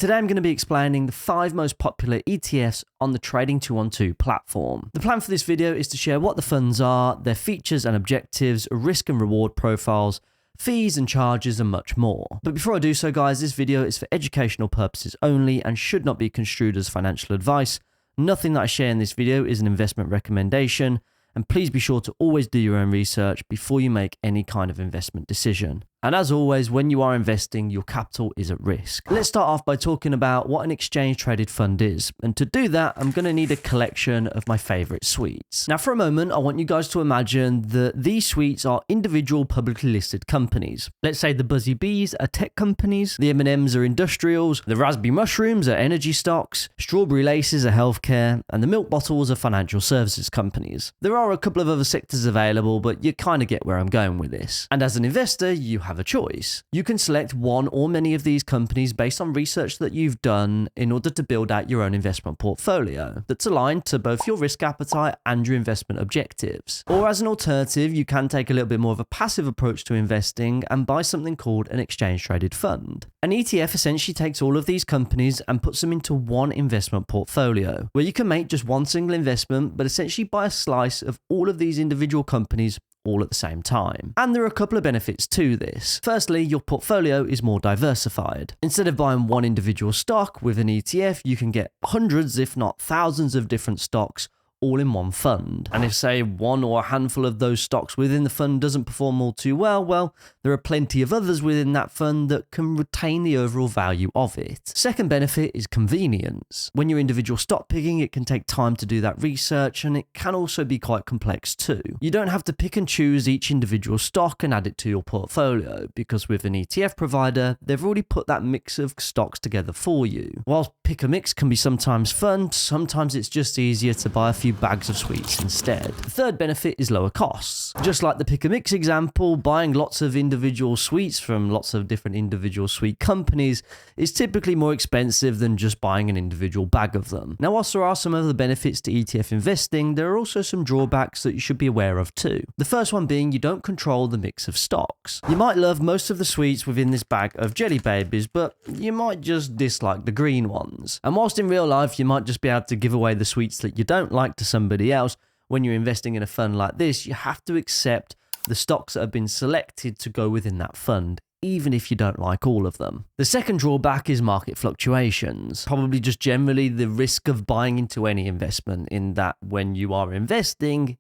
Today I'm going to be explaining the 5 most popular ETFs on the Trading 212 platform. The plan for this video is to share what the funds are, their features and objectives, risk and reward profiles, fees and charges, and much more. But before I do so, guys, this video is for educational purposes only and should not be construed as financial advice. Nothing that I share in this video is an investment recommendation, and please be sure to always do your own research before you make any kind of investment decision. And as always, when you are investing, your capital is at risk. Let's start off by talking about what an exchange-traded fund is. And to do that, I'm going to need a collection of my favorite suites. Now, for a moment, I want you guys to imagine that these suites are individual publicly listed companies. Let's say the Buzzy Bees are tech companies, the M&Ms are industrials, the Raspberry Mushrooms are energy stocks, Strawberry Laces are healthcare, and the Milk Bottles are financial services companies. There are a couple of other sectors available, but you kind of get where I'm going with this. And as an investor, you have a choice. You can select one or many of these companies based on research that you've done in order to build out your own investment portfolio that's aligned to both your risk appetite and your investment objectives. Or as an alternative, you can take a little bit more of a passive approach to investing and buy something called an exchange-traded fund. An ETF essentially takes all of these companies and puts them into one investment portfolio, where you can make just one single investment, but essentially buy a slice of all of these individual companies all at the same time. And there are a couple of benefits to this. Firstly, your portfolio is more diversified. Instead of buying one individual stock with an ETF, you can get hundreds, if not thousands of different stocks all in one fund. And if, say, one or a handful of those stocks within the fund doesn't perform all too well, there are plenty of others within that fund that can retain the overall value of it. Second benefit is convenience. When you're individual stock picking, it can take time to do that research, and it can also be quite complex too. You don't have to pick and choose each individual stock and add it to your portfolio, because with an ETF provider, they've already put that mix of stocks together for you. Whilst pick a mix can be sometimes fun, sometimes it's just easier to buy a few bags of sweets instead. The third benefit is lower costs. Just like the pick a mix example, buying lots of individual sweets from lots of different individual sweet companies is typically more expensive than just buying an individual bag of them. Now, whilst there are some other benefits to ETF investing, there are also some drawbacks that you should be aware of too. The first one being you don't control the mix of stocks. You might love most of the sweets within this bag of Jelly Babies, but you might just dislike the green ones. And whilst in real life you might just be able to give away the sweets that you don't like to somebody else, when you're investing in a fund like this, you have to accept the stocks that have been selected to go within that fund, even if you don't like all of them. The second drawback is market fluctuations. Probably just generally the risk of buying into any investment, in that when you are investing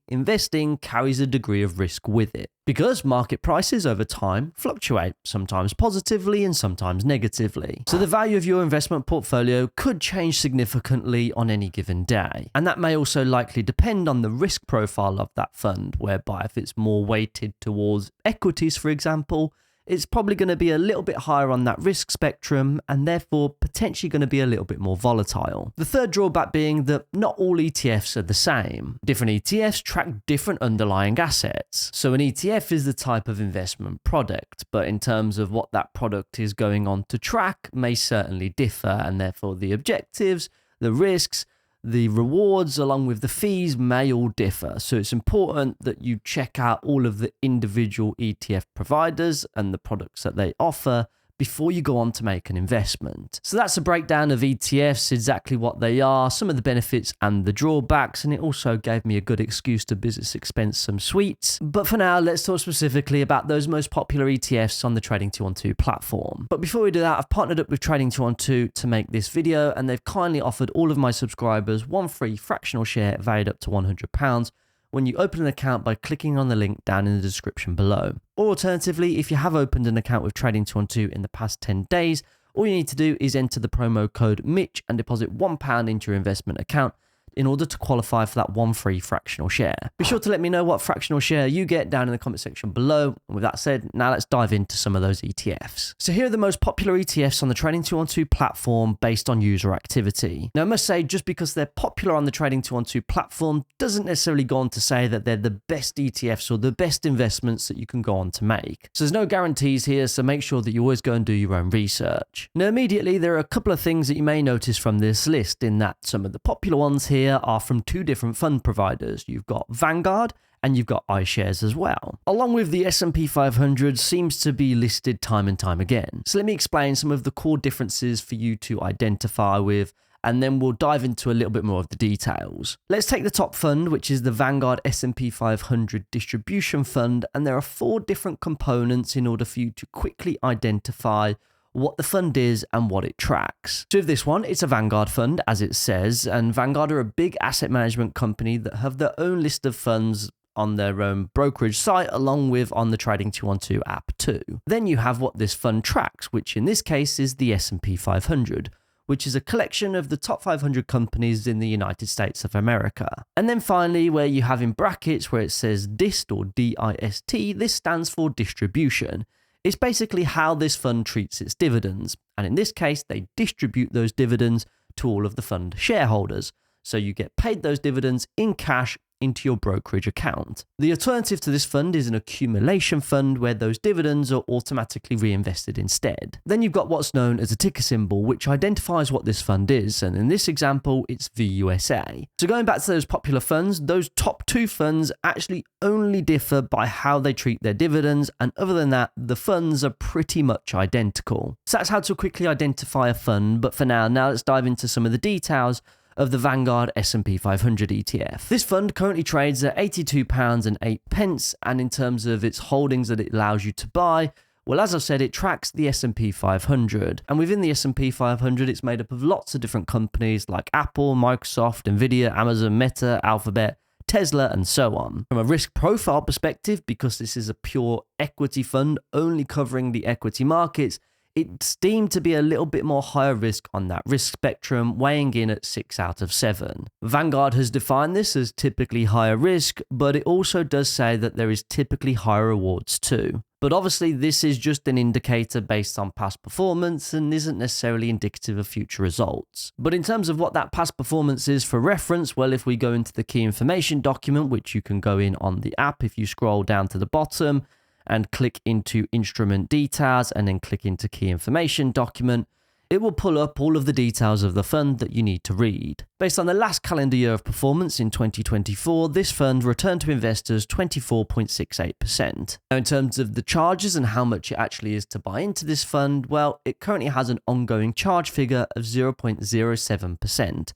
carries a degree of risk with it. Because market prices over time fluctuate, sometimes positively and sometimes negatively. So the value of your investment portfolio could change significantly on any given day. And that may also likely depend on the risk profile of that fund, whereby if it's more weighted towards equities, for example, it's probably going to be a little bit higher on that risk spectrum and therefore potentially going to be a little bit more volatile. The third drawback being that not all ETFs are the same. Different ETFs track different underlying assets. So an ETF is the type of investment product, but in terms of what that product is going on to track may certainly differ, and therefore the objectives, the risks, the rewards along with the fees may all differ. So it's important that you check out all of the individual ETF providers and the products that they offer before you go on to make an investment. So that's a breakdown of ETFs, exactly what they are, some of the benefits and the drawbacks, and it also gave me a good excuse to business expense some sweets. But for now, let's talk specifically about those most popular ETFs on the Trading 212 platform. But before we do that, I've partnered up with Trading 212 to make this video, and they've kindly offered all of my subscribers one free fractional share valued up to £100 when you open an account by clicking on the link down in the description below. Or alternatively, if you have opened an account with Trading 212 in the past 10 days, all you need to do is enter the promo code Mitch and deposit £1 into your investment account in order to qualify for that one free fractional share. Be sure to let me know what fractional share you get down in the comment section below. And with that said, now let's dive into some of those ETFs. So here are the most popular ETFs on the Trading 212 platform based on user activity. Now I must say, just because they're popular on the Trading 212 platform doesn't necessarily go on to say that they're the best ETFs or the best investments that you can go on to make. So there's no guarantees here, so make sure that you always go and do your own research. Now immediately, there are a couple of things that you may notice from this list, in that some of the popular ones here here are from two different fund providers. You've got Vanguard and you've got iShares as well. Along with the S&P 500 seems to be listed time and time again. So let me explain some of the core differences for you to identify with, and then we'll dive into a little bit more of the details. Let's take the top fund, which is the Vanguard S&P 500 Distribution Fund, and there are 4 different components in order for you to quickly identify what the fund is and what it tracks. So with this one, it's a Vanguard fund, as it says, and Vanguard are a big asset management company that have their own list of funds on their own brokerage site, along with on the Trading 212 app too. Then you have what this fund tracks, which in this case is the S&P 500, which is a collection of the top 500 companies in the United States of America. And then finally, where you have in brackets where it says DIST or D-I-S-T, this stands for distribution. It's basically how this fund treats its dividends. And in this case, they distribute those dividends to all of the fund shareholders. So you get paid those dividends in cash into your brokerage account. The alternative to this fund is an accumulation fund where those dividends are automatically reinvested instead. Then you've got what's known as a ticker symbol, which identifies what this fund is, and in this example, it's VUSA. So going back to those popular funds, those top 2 funds actually only differ by how they treat their dividends, and other than that, the funds are pretty much identical. So that's how to quickly identify a fund, but for now let's dive into some of the details of the Vanguard S&P 500 ETF. This fund currently trades at £82.08, and in terms of its holdings that it allows you to buy, well, as I've said, it tracks the S&P 500. And within the S&P 500, it's made up of lots of different companies like Apple, Microsoft, Nvidia, Amazon, Meta, Alphabet, Tesla, and so on. From a risk profile perspective, because this is a pure equity fund only covering the equity markets, it's deemed to be a little bit more higher risk on that risk spectrum, weighing in at 6 out of 7. Vanguard has defined this as typically higher risk, but it also does say that there is typically higher rewards too. But obviously this is just an indicator based on past performance and isn't necessarily indicative of future results. But in terms of what that past performance is for reference, well, if we go into the key information document, which you can go in on the app if you scroll down to the bottom, and click into instrument details and then click into key information document, it will pull up all of the details of the fund that you need to read. Based on the last calendar year of performance in 2024, this fund returned to investors 24.68%. Now, in terms of the charges and how much it actually is to buy into this fund, well, it currently has an ongoing charge figure of 0.07%.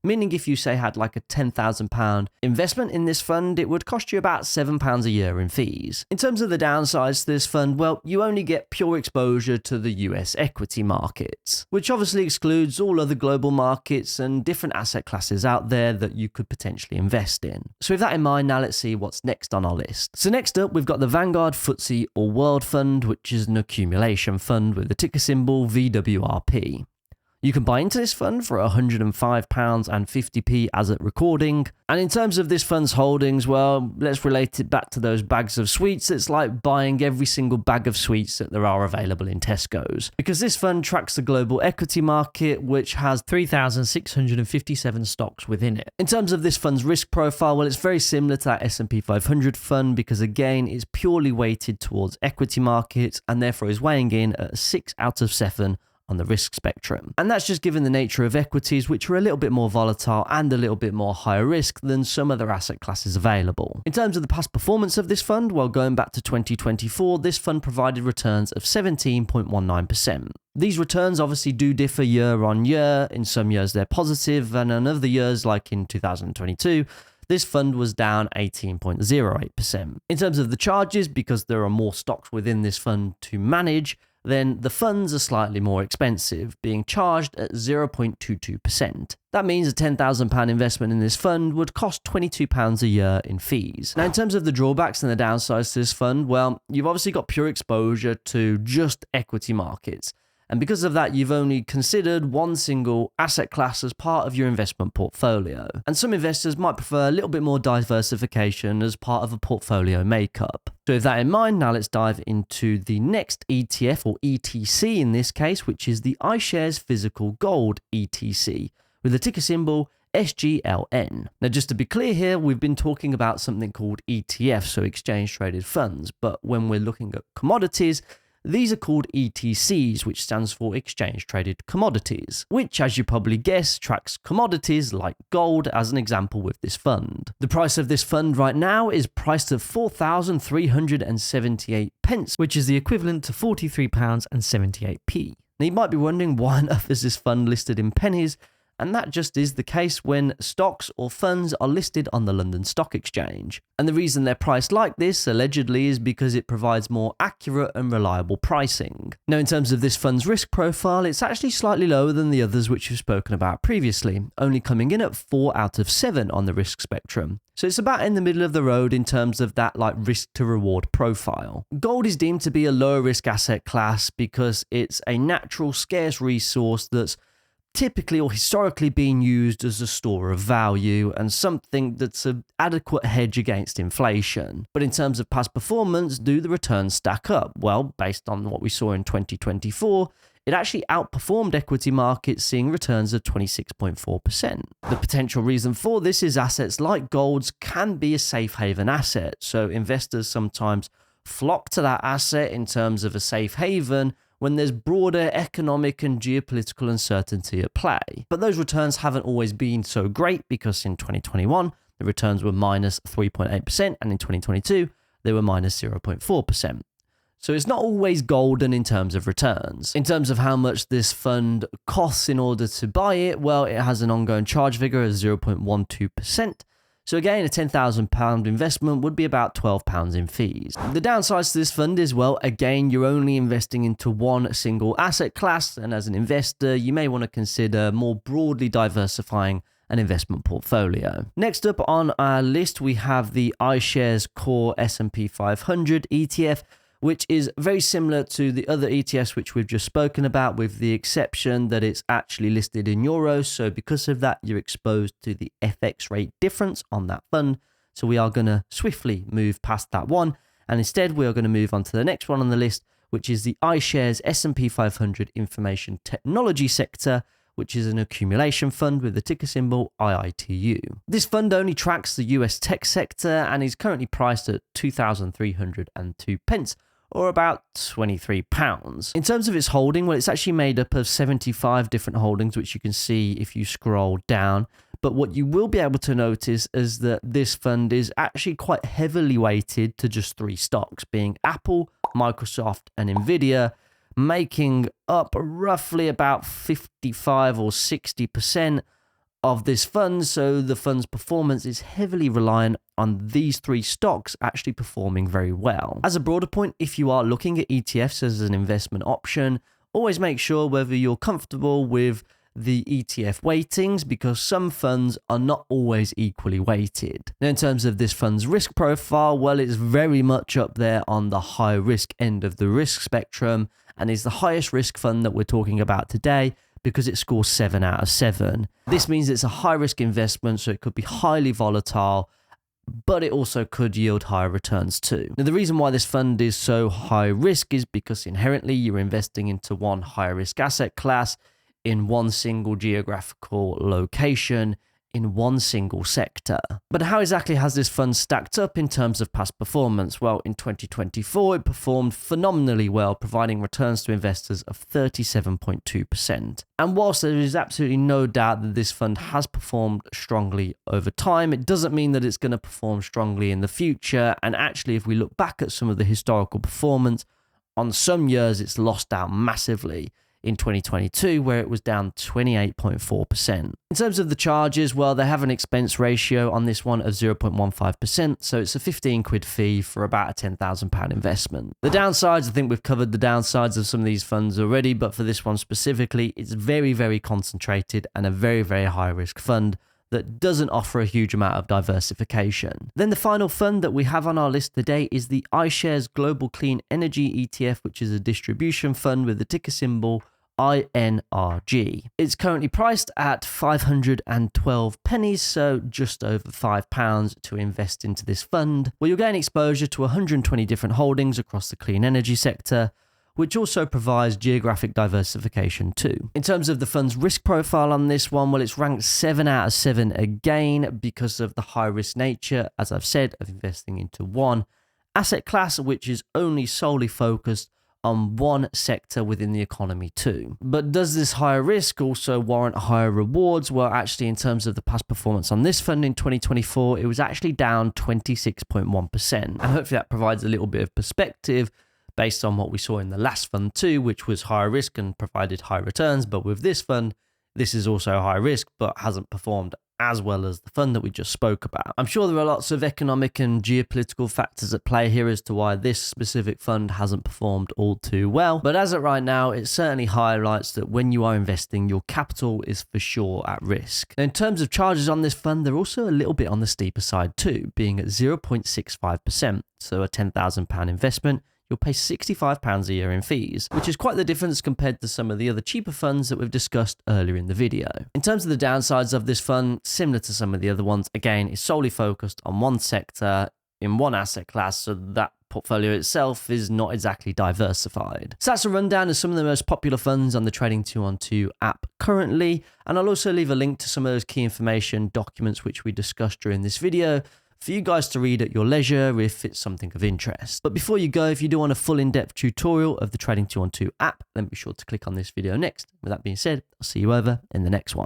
Meaning if you say had like a £10,000 investment in this fund, it would cost you about £7 a year in fees. In terms of the downsides to this fund, well, you only get pure exposure to the US equity markets, which obviously excludes all other global markets and different asset classes out there that you could potentially invest in. So with that in mind, now let's see what's next on our list. So next up, we've got the Vanguard FTSE All World Fund, which is an accumulation fund with the ticker symbol VWRP. You can buy into this fund for £105.50 as at recording. And in terms of this fund's holdings, well, let's relate it back to those bags of sweets. It's like buying every single bag of sweets that there are available in Tesco's. Because this fund tracks the global equity market, which has 3,657 stocks within it. In terms of this fund's risk profile, well, it's very similar to that S&P 500 fund because, again, it's purely weighted towards equity markets and therefore is weighing in at 6 out of 7 on the risk spectrum. And that's just given the nature of equities, which are a little bit more volatile and a little bit more higher risk than some other asset classes available. In terms of the past performance of this fund, well, going back to 2024, this fund provided returns of 17.19%. These returns obviously do differ year on year. In some years they're positive, and in other years, like in 2022, this fund was down 18.08%. In terms of the charges, because there are more stocks within this fund to manage, then the funds are slightly more expensive, being charged at 0.22%. That means a £10,000 investment in this fund would cost £22 a year in fees. Now, in terms of the drawbacks and the downsides to this fund, well, you've obviously got pure exposure to just equity markets. And because of that, you've only considered one single asset class as part of your investment portfolio. And some investors might prefer a little bit more diversification as part of a portfolio makeup. So with that in mind, now let's dive into the next ETF, or ETC in this case, which is the iShares Physical Gold ETC, with the ticker symbol SGLN. Now, just to be clear here, we've been talking about something called ETF, so exchange traded funds. But when we're looking at commodities, These are called ETCs, which stands for Exchange Traded Commodities, which, as you probably guess, tracks commodities like gold as an example with this fund. The price of this fund right now is priced at 4,378 pence, which is the equivalent to £43.78. Now you might be wondering why on earth is this fund listed in pennies, and that just is the case when stocks or funds are listed on the London Stock Exchange. And the reason they're priced like this, allegedly, is because it provides more accurate and reliable pricing. Now, in terms of this fund's risk profile, it's actually slightly lower than the others which we've spoken about previously, only coming in at 4 out of 7 on the risk spectrum. So it's about in the middle of the road in terms of that risk to reward profile. Gold is deemed to be a lower risk asset class because it's a natural scarce resource that's typically or historically being used as a store of value and something that's an adequate hedge against inflation. But in terms of past performance, do the returns stack up? Well, based on what we saw in 2024, it actually outperformed equity markets, seeing returns of 26.4%. The potential reason for this is assets like gold's can be a safe haven asset, so investors sometimes flock to that asset in terms of a safe haven when there's broader economic and geopolitical uncertainty at play. But those returns haven't always been so great because in 2021, the returns were minus 3.8%, and in 2022, they were minus 0.4%. So it's not always golden in terms of returns. In terms of how much this fund costs in order to buy it, well, it has an ongoing charge figure of 0.12%. So again, a £10,000 investment would be about £12 in fees. The downsides to this fund is, well, again, you're only investing into one single asset class, and as an investor, you may want to consider more broadly diversifying an investment portfolio. Next up on our list, we have the iShares Core S&P 500 ETF, which is very similar to the other ETFs which we've just spoken about, with the exception that it's actually listed in euros. So because of that, you're exposed to the FX rate difference on that fund. So we are going to swiftly move past that one. And instead, we are going to move on to the next one on the list, which is the iShares S&P 500 Information Technology Sector, which is an accumulation fund with the ticker symbol IITU. This fund only tracks the US tech sector and is currently priced at 2,302 pence, or about £23. In terms of its holding, well, it's actually made up of 75 different holdings, which you can see if you scroll down. But what you will be able to notice is that this fund is actually quite heavily weighted to just 3 stocks, being Apple, Microsoft, and Nvidia, making up roughly about 55 or 60% of this fund. So the fund's performance is heavily reliant on these 3 stocks actually performing very well. As a broader point, if you are looking at ETFs as an investment option, always make sure whether you're comfortable with the ETF weightings, because some funds are not always equally weighted. Now, in terms of this fund's risk profile, well, it's very much up there on the high risk end of the risk spectrum, and is the highest risk fund that we're talking about today because it scores 7 out of 7. This means it's a high risk investment, so it could be highly volatile, but it also could yield higher returns too. Now, the reason why this fund is so high risk is because inherently you're investing into one high risk asset class in one single geographical location, in one single sector. But how exactly has this fund stacked up in terms of past performance? Well, in 2024, it performed phenomenally well, providing returns to investors of 37.2%. And whilst there is absolutely no doubt that this fund has performed strongly over time, it doesn't mean that it's going to perform strongly in the future. And actually, if we look back at some of the historical performance, on some years it's lost out massively. In 2022, where it was down 28.4%. In terms of the charges, well, they have an expense ratio on this one of 0.15%, so it's a 15 quid fee for about a £10,000 investment. The downsides, I think we've covered the downsides of some of these funds already, but for this one specifically, it's very, very concentrated and a very, very high risk fund that doesn't offer a huge amount of diversification. Then the final fund that we have on our list today is the iShares Global Clean Energy ETF, which is a distribution fund with the ticker symbol INRG. It's currently priced at 512 pennies, so just over £5 to invest into this fund, where you'll gain exposure to 120 different holdings across the clean energy sector, which also provides geographic diversification too. In terms of the fund's risk profile on this one, well, it's ranked 7 out of 7 again because of the high risk nature, as I've said, of investing into one asset class, which is only solely focused on one sector within the economy too. But does this higher risk also warrant higher rewards? Well, actually, in terms of the past performance on this fund in 2024, it was actually down 26.1%. And hopefully that provides a little bit of perspective based on what we saw in the last fund too, which was higher risk and provided high returns. But with this fund, this is also high risk, but hasn't performed as well as the fund that we just spoke about. I'm sure there are lots of economic and geopolitical factors at play here as to why this specific fund hasn't performed all too well. But as of right now, it certainly highlights that when you are investing, your capital is for sure at risk. Now, in terms of charges on this fund, they're also a little bit on the steeper side too, being at 0.65%. So a £10,000 investment, you'll pay £65 a year in fees, which is quite the difference compared to some of the other cheaper funds that we've discussed earlier in the video. In terms of the downsides of this fund, similar to some of the other ones, again, it's solely focused on one sector in one asset class, so that portfolio itself is not exactly diversified. So that's a rundown of some of the most popular funds on the Trading 212 app currently, and I'll also leave a link to some of those key information documents which we discussed during this video for you guys to read at your leisure if it's something of interest. But before you go, if you do want a full in-depth tutorial of the Trading 212 app, then be sure to click on this video next. With that being said, I'll see you over in the next one.